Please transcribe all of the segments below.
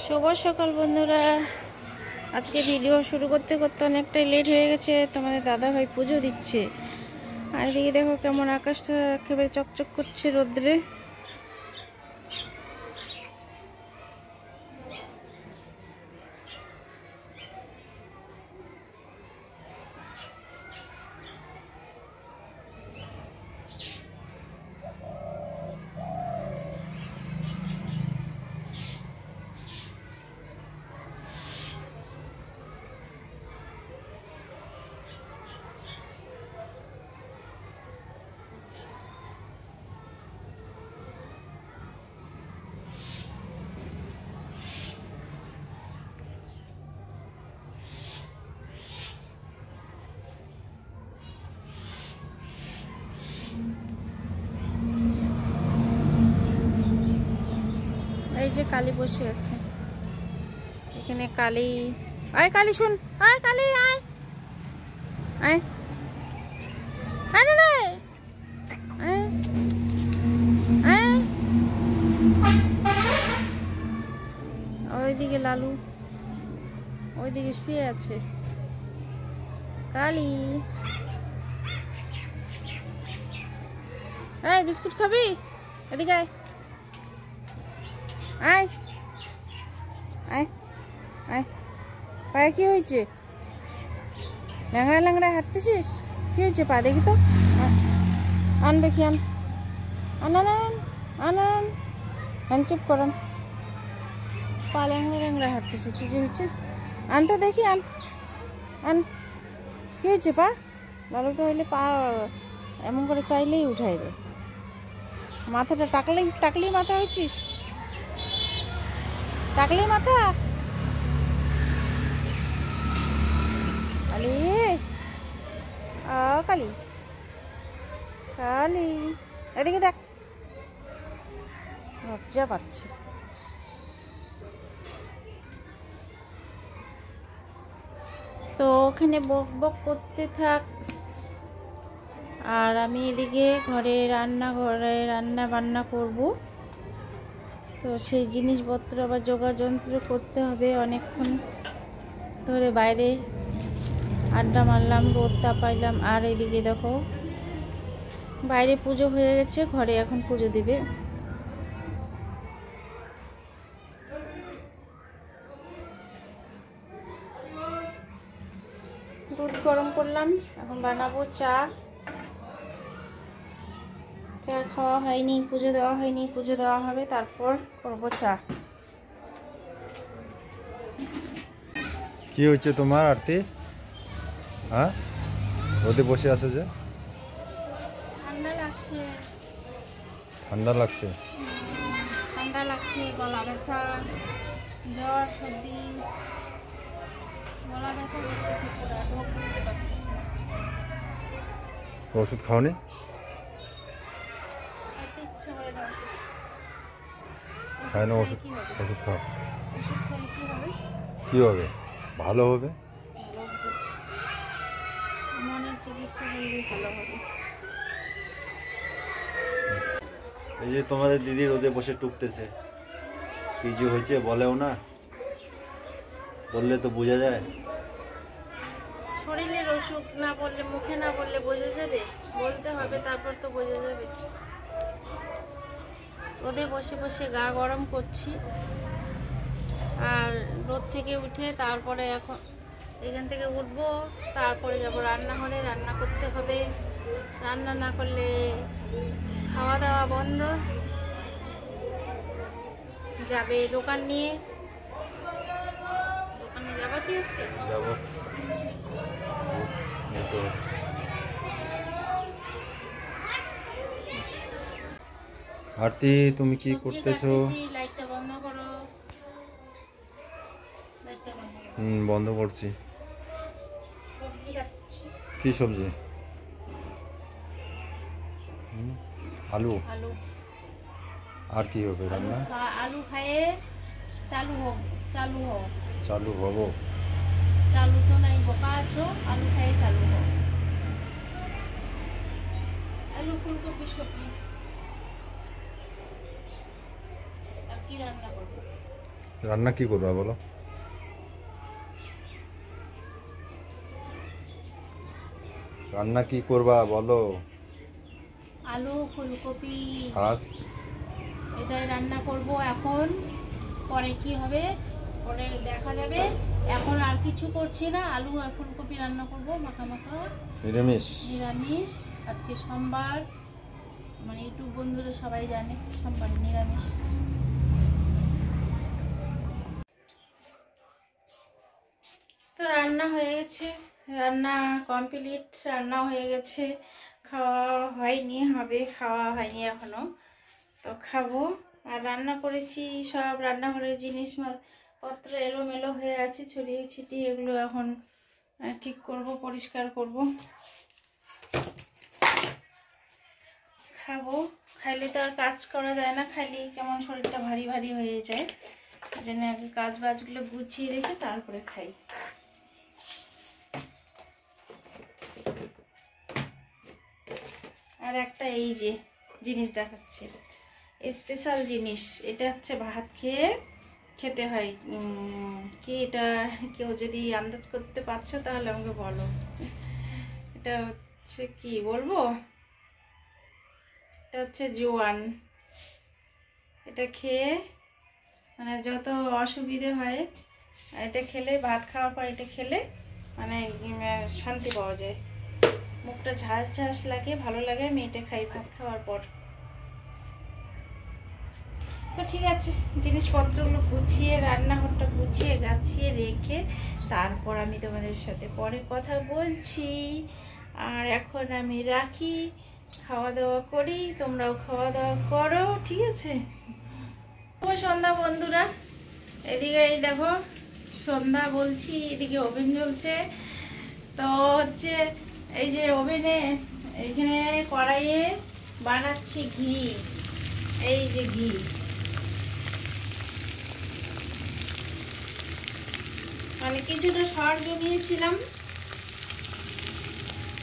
শুভ সকাল বন্ধুরা। আজকে ভিডিও শুরু করতে করতে অনেকটাই লেট হয়ে গেছে। তোমাদের দাদা ভাই পুজো দিচ্ছে, আর এদিকে দেখো কেমন আকাশটা একেবারে চকচক করছে রোদ্রে। এই যে কালী বসে আছে এখানে। কালী, আয় কালী, শুন, আয় কালী, আয় আয় আয় রে, আয় আয়। ওইদিকে লালু ওইদিকে শুয়ে আছে। কালী, এই বিস্কুট খাবি? এদিকে আয়, আয় আয় আয়। পায়ে কি হয়েছে? ল্যাংড়া ল্যাংড়া হাঁটতেছিস? কি হয়েছে পা? দেখি তো, আন দেখি, আন আন আন আন আন হ্যান্ডচিপ করান। পা ল্যাংড়া ল্যাংড়া হাঁটতেছে, কি যে হয়েছে? আন তো দেখি, আন আন। কি হয়েছে পা? লালুটা হইলে পা এমন করে চাইলেই উঠাই দেয়। মাথাটা টাকলেই মাথা হয়েছিস? টাকলি মাথা? কালী, কালী কালী, এদিকে দেখ, লজ্জা পাচ্ছে। তো ওখানে বক বক করতে থাক, আর আমি এদিকে ঘরে রান্না বান্না করব। তো সেই জিনিসপত্র আবার যোগাযন্ত্র করতে হবে। অনেকক্ষণ ধরে বাইরে আড্ডা মারলাম, রোদ তাপাইলাম, আর এদিকে দেখো বাইরে পুজো হয়ে গেছে, ঘরে এখন পুজো দিবে। দুধ গরম করলাম, এখন বানাবো চা। চা খাওয়া হয়নি, পুজো দেওয়া হয়নি, পুজো দেওয়া হবে তারপর করবো চা। কি হচ্ছে তোমার আরতি? হ্যাঁ, রোদে বসে আছো যে? ঠান্ডা লাগছে। ঠান্ডা লাগছে? ঠান্ডা লাগছে, গলা ব্যথা, জ্বর, সর্দি, গলা ব্যথা করতেছে পুরো, ঢোক গিলতে পারতেছি। ওষুধ খাওনি? খেতে ইচ্ছে করে না ওষুধ। খায় না ওষুধ? ওষুধ খাও। ওষুধ খেলে কি হবে? কি হবে? ভালো হবে। ভালো হবে, মনের চিকিৎসা করলেই ভালো হবে। এই যে তোমাদের দিদি রোদে বসে টুকতেছে, কি যে হয়েছে বলেও না, বললে তো বোঝা যায়। শরীরের অসুখ না বললে, মুখে না বললে বোঝা যাবে? বলতে হবে, তারপর তো বোঝা যাবে। রোদে বসে বসে গা গরম করছি, আর রোদ থেকে উঠে তারপরে এখন এখান থেকে উঠবো, তারপরে যাব রান্নাঘরে, রান্না করতে হবে। রান্না না করলে খাওয়া দাওয়া বন্ধ, যাবে দোকান নিয়ে। দোকানে যাবা কি আছে? যাবো। আরতি, তুমি কি করতেছো? লাইটটা বন্ধ করো, লাইটটা বন্ধ করো। বন্ধ করছি। সবজি কাটছি। কি সবজি? আলু। আলু। আর কি হবে রান্না? আলু খায়ে চালু হোক, চালু হোক। চালু হবো? চালু তো নাই, বোকা আছো। আলু খায়ে চালু হোক। আলু ফুলকপি সবজি। আর কি রান্না করবো? রান্না কি করবা বলো? রান্না কি করবা বলো? আলু ফুলকপি আর এটাই রান্না করব এখন। পরে কি হবে পরে দেখা যাবে। এখন আর কিছু করছি না, আলু আর ফুলকপি রান্না করব মাখা মাখা। নিরামিষ? নিরামিষ। আজকে সোমবার, মানে ইউটিউব বন্ধুরা সবাই জানে সোমবার নিরামিষ। তো রান্না হয়ে গেছে, রান্না কমপ্লিট, রান্না হয়ে গেছে, খাওয়া হয়নি, খাওয়া হয়নি এখনো। তো খাবো। আর রান্না করেছি সব রান্নাঘরের জিনিসপত্র এলোমেলো হয়ে আছে, ছড়িয়ে ছিটিয়ে, এগুলো এখন ঠিক করব, পরিষ্কার করব, খাবো। খাইলে তো আর কাজ করা যায় না, খাইলে কেমন শরীরটা ভারী ভারী হয়ে যায়। এই জন্য আগে কাজ বাজগুলো গুছিয়ে রেখে তারপরে খাই। আর একটা এই যে জিনিস দেখাচ্ছে, স্পেশাল জিনিস, এটা হচ্ছে ভাত খেতে হয়। কি এটা, কেউ যদি আন্দাজ করতে পারছো তাহলে আমাকে বলো। এটা হচ্ছে কি বলবো, এটা হচ্ছে জোয়ান। এটা খেয়ে মানে যত অসুবিধে হয়, এটা খেলে, ভাত খাওয়ার পর এটা খেলে মানে শান্তি পাওয়া যায়, মুখটা ঝাঁস ঝাঁস লাগে, ভালো লাগে। আমি এটা খাই ভাত খাওয়ার পর। তো ঠিক আছে, জিনিসপত্রগুলো গুছিয়ে, রান্নাঘরটা গুছিয়ে গাছিয়ে রেখে তারপর আমি তোমাদের সাথে পরে কথা বলছি। আর এখন আমি রাখি, খাওয়া দাওয়া করি, তোমরাও খাওয়া দাওয়া করো, ঠিক আছে? শুভ সন্ধ্যা বন্ধুরা। এদিকে এই দেখো সন্ধ্যা বলছি, এদিকে ওভেন জ্বলছে। তো হচ্ছে এই যে ওভেনে, এখানে কড়াইয়ে বানাচ্ছি ঘি। এই যে ঘি, মানে কিছুটা সর জমিয়েছিলাম,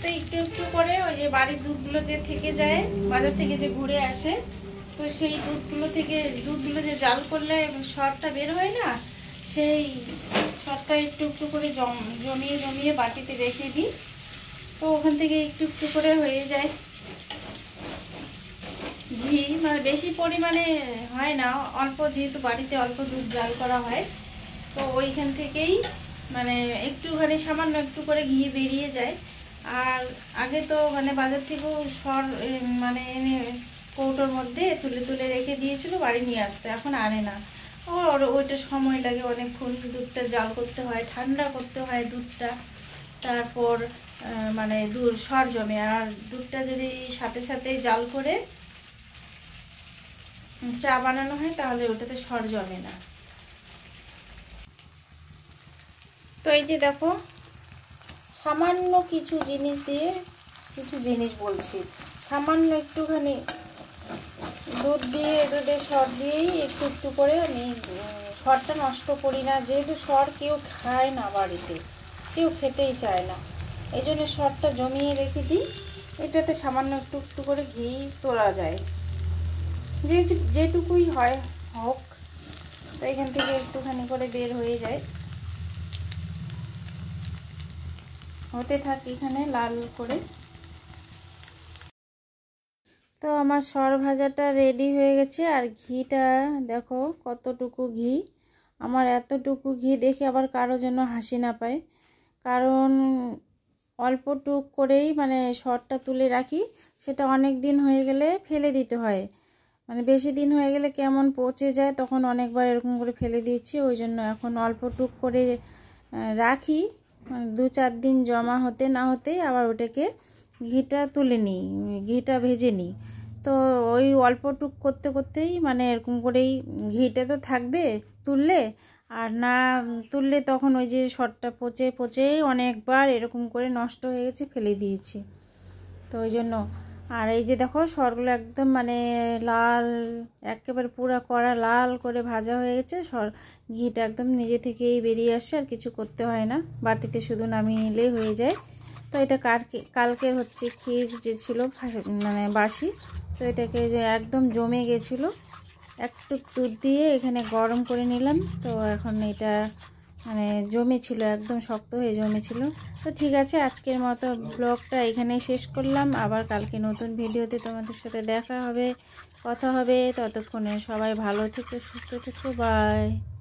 তো একটু একটু করে ওই যে বাড়ির দুধগুলো যে থেকে যায়, বাজার থেকে যে ঘুরে আসে, তো সেই দুধগুলো যে জাল করলে সরটা বের হয় না, সেই সরটা একটু একটু করে জমিয়ে জমিয়ে বাটিতে রেখে দিই। তো ওখান থেকে একটু একটু করে হয়ে যায় ঘি। মানে বেশি পরিমাণে হয় না, অল্প, যেহেতু বাড়িতে অল্প দুধ জাল করা হয়, তো ওইখান থেকেই মানে একটুখানি সামান্য একটু করে ঘি বেরিয়ে যায়। আর আগে তো মানে বাজার থেকেও সর মানে এনে কৌটোর মধ্যে তুলে তুলে রেখে দিয়েছিল, বাড়ি নিয়ে আসতে, এখন আনে না। আর ওইটা সময় লাগে অনেকক্ষণ, দুধটা জাল করতে হয়, ঠান্ডা করতে হয় দুধটা, তারপর মানে সর জমে। আর দুধটা যদি সাথে সাথে জাল করে চা বানানো হয় তাহলে ওটাতে সর জমে না। তো এই যে দেখো সামান্য কিছু জিনিস দিয়ে, বলছি সামান্য একটুখানি দুধ দিয়ে, দুধের সর দিয়েই একটু একটু করে আমি সরটা নষ্ট করি না, যেহেতু সর কেউ খায় না, বাড়িতে কেউ খেতেই চায় না, এই জন্য সরটা জমিয়ে রেখে দিই। এটাতে সামান্য একটু একটু করে ঘি তোলা যায়, যেটুকুই হোক। তো এখান থেকে একটুখানি করে বের হয়ে যায়, হতে থাকি এখানে লাল করে। তো আমার সর ভাজাটা রেডি হয়ে গেছে। আর ঘিটা দেখো কতটুকু ঘি, আমার এতটুকু ঘি দেখে আবার কারো জন্য হাসি না পায়, কারণ অল্প টুক করেই মানে সরটা তুলে রাখি, সেটা অনেক দিন হয়ে গেলে ফেলে দিতে হয়, মানে বেশি দিন হয়ে গেলে কেমন পচে যায়, তখন অনেকবার এরকম করে ফেলে দিয়েছি। ওই জন্য এখন অল্প টুক করে রাখি, মানে 2-4 দিন জমা হতে না হতেই আবার ওটাকে ঘিটা তুলে নিই, ঘিটা ভেজে নিই। তো ওই অল্প টুক করতে করতেই মানে এরকম করেই ঘিটা তো থাকবে তুললে, আর না তুললে তখন ওই যে সরটা পচে পচে অনেকবার এরকম করে নষ্ট হয়ে গেছে, ফেলে দিয়েছি। তো ওই জন্য। আর এই যে দেখো সরগুলো একদম মানে লাল, একেবারে পুরো কড়া লাল করে ভাজা হয়ে গেছে, ঘিটা একদম নিজে থেকেই বেরিয়ে আসছে, আর কিছু করতে হয় না, বাটিতে শুধু নামিয়ে নিলেই হয়ে যায়। তো এটা কালকের হচ্ছে ক্ষীর যে ছিল মানে বাসি, তো এটাকে যে একদম জমে গেছিলো, একটু দুধ দিয়ে এখানে গরম করে নিলাম। তো এখন এটা মানে জমেছিল, একদম শক্ত হয়ে জমেছিল। তো ঠিক আছে, আজকের মতো ব্লগটা এখানেই শেষ করলাম। আবার কালকে নতুন ভিডিওতে তোমাদের সাথে দেখা হবে, কথা হবে। ততক্ষণে সবাই ভালো থেকো, সুস্থ থেকো, বাই।